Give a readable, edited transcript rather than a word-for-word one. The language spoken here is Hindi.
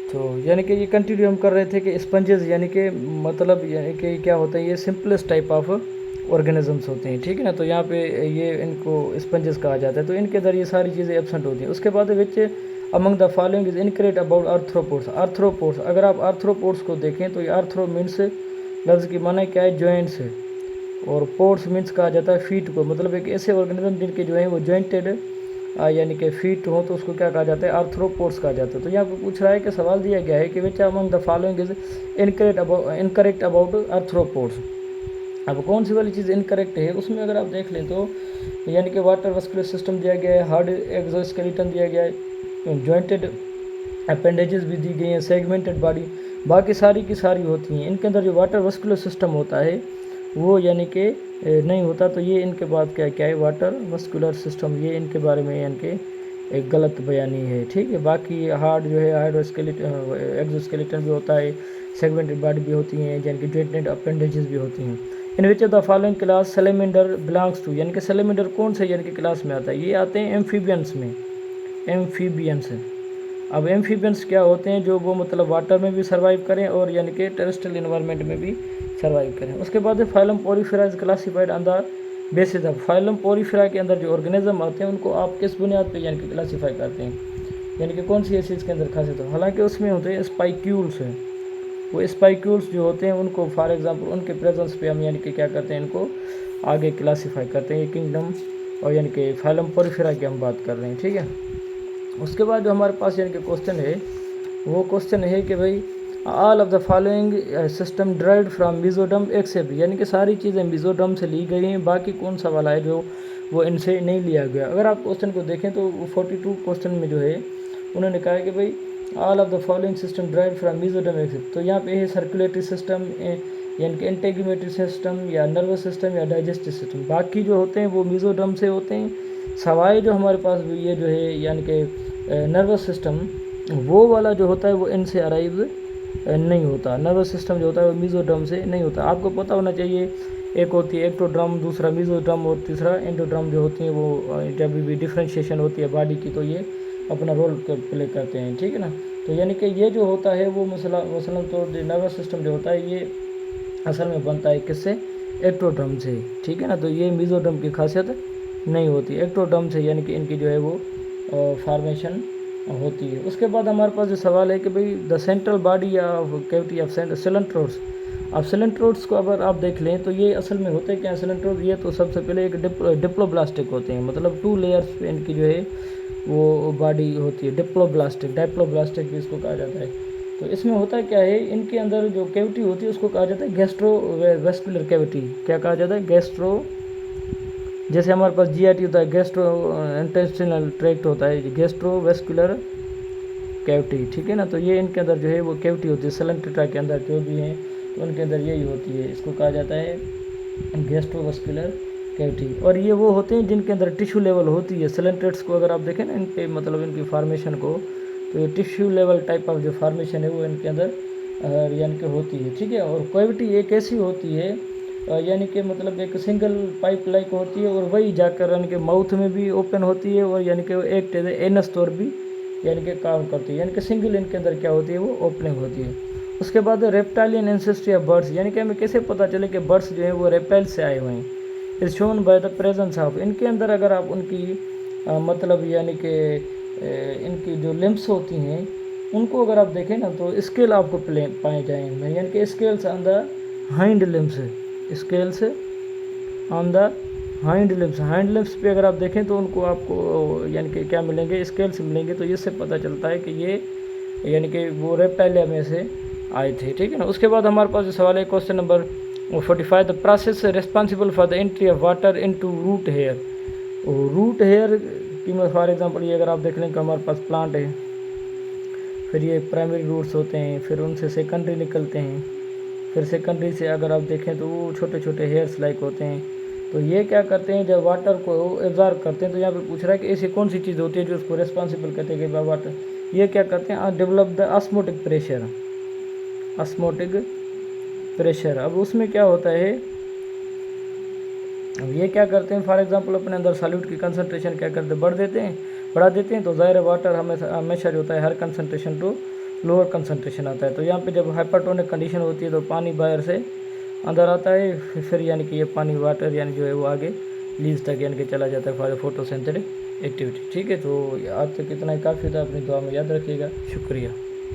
तो यानी कि ये कंटिन्यू हम कर रहे थे कि स्पंजेस यानी कि मतलब यानी कि क्या होता है, ये सिंपलेस्ट टाइप ऑफ ऑर्गेनिजम्स होते हैं, ठीक है ना। तो यहाँ पे ये इनको स्पंजेस कहा जाता है। तो इनके अंदर ये सारी चीज़ें एब्सेंट होती हैं। उसके बाद which among the following is incorrect about arthropods. Arthropods, अगर आप आर्थ्रोपोड्स को देखें तो ये आर्थ्रो मीन्स लफ्ज़ की माना क्या है, जॉइंट्स है, और पोड्स मीन्स कहा जाता है फीट को, मतलब एक ऐसे ऑर्गेनिज्म जिनके जो है वो जॉइंटेड यानी कि फीट हो तो उसको क्या कहा जाता है, आर्थ्रोपोड्स कहा जाता है। तो यहाँ पे पूछ रहा है कि सवाल दिया गया है कि विच among the following is incorrect about arthropods. अब कौन सी वाली चीज़ इनकरेक्ट है उसमें अगर आप देख लें तो यानी कि वाटर वस्कुलर सिस्टम दिया गया है, हार्ड एक्सोस्केलेटन दिया गया है, जॉइंटेड अपेंडेजेस भी दी गई हैं, सेगमेंटेड बॉडी, बाकी सारी की सारी होती हैं। इनके अंदर जो वाटर वस्कुलर सिस्टम होता है वो यानी कि नहीं होता। तो ये इनके बाद क्या क्या है, वाटर वस्कुलर सिस्टम, ये इनके बारे में यानी कि एक गलत बयानी है, ठीक है। बाकी हार्ड जो है हार्ड एक्सोस्केलेटन भी होता है, सेगमेंटेड बॉडी भी होती हैं, यानी कि जॉइंटेड अपेंडेजेस भी होती हैं। In which of the following class salamander belongs to, यानी कि सेलेमेंडर कौन से यानी कि क्लास में आता है, ये आते हैं एम्फीबियंस में, एम्फीबियंस। अब एम्फीबियंस क्या होते हैं, जो वो मतलब वाटर में भी सर्वाइव करें और यानी कि टेरेस्ट्रियल इन्वायरमेंट में भी सर्वाइव करें। उसके बाद phylum Porifera is classified on the basis of, phylum Porifera के अंदर जो ऑर्गेनिज्म आते हैं उनको आप किस बुनियाद पे यानी कि क्लासीफाई करते हैं, यानी कि कौन सी ऐसी इसके अंदर खासियत हो। हालांकि उसमें होते हैं स्पाइक्यूल्स हैं, वो स्पाइक्यूल्स जो होते हैं उनको फॉर एग्जांपल उनके प्रेजेंस पे हम यानी कि क्या करते हैं, इनको आगे क्लासीफाई करते हैं, किंगडम और यानी कि फाइलम पोरीफेरा की हम बात कर रहे हैं, ठीक है। उसके बाद जो हमारे पास यानी कि क्वेश्चन है वो क्वेश्चन है कि भाई all of the following system derived from mesoderm except, यानी कि सारी चीज़ें मिजोडम से ली गई हैं, बाकी कौन सा वाला है जो वो इनसे नहीं लिया गया। अगर आप क्वेश्चन को देखें तो 42 क्वेश्चन में जो है उन्होंने कहा है कि भाई all of the following system derive from mesoderm except. तो यहाँ पे है सर्कुलेटरी सिस्टम, यानी कि इंटेग्यूमेटरी सिस्टम या नर्वस सिस्टम या डाइजेस्टिव सिस्टम, बाकी जो होते हैं वो मिजोडम से होते हैं, सवाए जो हमारे पास ये जो है यानी कि नर्वस सिस्टम वो वाला जो होता है वो इनसे अराइव नहीं होता। नर्वस सिस्टम जो होता है वो मिजोड्रम से नहीं होता। आपको पता होना चाहिए, एक होती है एक्टोड्रम, दूसरा मिजोड्रम और तीसरा एंडोड्रम जो होती है वो जब भी डिफ्रेंशिएशन होती है बॉडी की तो ये अपना रोल प्ले करते हैं, ठीक है ना। तो यानी कि ये जो होता है वो मसलन तो नर्वस सिस्टम जो होता है ये असल में बनता है किससे, एक्टोड्रम से, ठीक है ना। तो ये मिजोड्रम की खासियत नहीं होती, एक्टोड्रम से यानी कि इनकी जो है वो फॉर्मेशन होती है। उसके बाद हमारे पास जो सवाल है कि भाई द सेंट्रल बॉडी या कैविटी ऑफ सिलेंट्रोड्स। अब सिलेंट्रोड्स को अगर आप देख लें तो ये असल में होते हैं क्या सिलेंट्रोड, ये तो सबसे पहले एक डिप्लोब्लास्टिक होते हैं, मतलब 2 लेयर्स पे इनकी जो है वो बॉडी होती है, डाइप्लोब्लास्टिक भी इसको कहा जाता है। तो इसमें होता क्या है, इनके अंदर जो कैविटी होती है उसको कहा जाता है गैस्ट्रो वेस्कुलर कैविटी। क्या कहा जाता है, गैस्ट्रो, जैसे हमारे पास जीआईटी होता है गैस्ट्रो इंटेस्टिनल ट्रैक्ट होता है, गैस्ट्रो वेस्कुलर कैविटी, ठीक है ना। तो ये इनके अंदर जो है वो कैविटी होती है, सिलेंट्रेटा के अंदर जो भी हैं तो उनके अंदर यही होती है, इसको कहा जाता है गैस्ट्रोवेस्कुलर कैविटी। और ये वो होते हैं जिनके अंदर टिश्यू लेवल होती है। सिलेंट्रेट्स को अगर आप देखें ना इनके मतलब इनकी फार्मेशन को, तो ये टिश्यू लेवल टाइप ऑफ जो फार्मेशन है वो इनके अंदर यानी कि होती है, ठीक है। और कैविटी एक ऐसी होती है यानी कि मतलब एक सिंगल पाइप लाइक होती है और वही जाकर यानी कि माउथ में भी ओपन होती है और यानी कि एक एनस तौर भी यानी कि काम करती है, यानी कि सिंगल इनके अंदर क्या होती है वो ओपनिंग होती है। उसके बाद रेप्टाइलियन एंसेस्ट्री ऑफ बर्ड्स, यानी कि हमें कैसे पता चले कि बर्ड्स जो है वो रेप्टाइल से आए हुए हैं, is shown by the presence of, इनके अंदर अगर आप उनकी मतलब यानी कि इनकी जो लिम्स होती हैं उनको अगर आप देखें ना तो स्केल आपको पाए जाएंगे, यानी कि scales on the hind limbs, scales on the hind limbs पे अगर आप देखें तो उनको आपको यानी कि क्या मिलेंगे, स्केल्स मिलेंगे। तो इससे पता चलता है कि ये यानी कि वो रेप्टाइलिया में से आए थे, ठीक है ना। उसके बाद हमारे पास जो सवाल है question number 45, the process responsible for the entry of water into root hair. Root hair की फॉर एग्जांपल ये अगर आप देख लें कि हमारे पास प्लांट है, फिर ये प्राइमरी रूट्स होते हैं, फिर उनसे सेकेंडरी निकलते हैं, फिर सेकेंडरी से अगर आप देखें तो वो छोटे छोटे हेयर्स लाइक होते हैं। तो ये क्या करते हैं, जब वाटर को एब्जॉर्ब करते हैं, तो यहाँ पे पूछ रहा है कि ऐसी कौन सी चीज़ होती है जो उसको रिस्पॉन्सिबल कहते हैं कि वाटर, ये क्या करते हैं, develop the osmotic pressure, osmotic pressure. अब उसमें क्या होता है, अब ये क्या करते हैं फॉर एग्जांपल अपने अंदर सॉल्यूट की कंसंट्रेशन क्या करते हैं, बढ़ा देते हैं, तो ज़ाहिर वाटर हमेशा जो होता है हर कंसंट्रेशन टू लोअर कंसंट्रेशन आता है। तो यहाँ पे जब हाइपरटोनिक कंडीशन होती है तो पानी बाहर से अंदर आता है, फिर यानी कि ये पानी वाटर यानी जो है वो आगे लीज तक यानी कि चला जाता है फॉर फोटोसिंथेटिक एक्टिविटी। ठीक है, तो आज तक इतना ही काफ़ी था, अपनी दुआ में याद रखिएगा। शुक्रिया।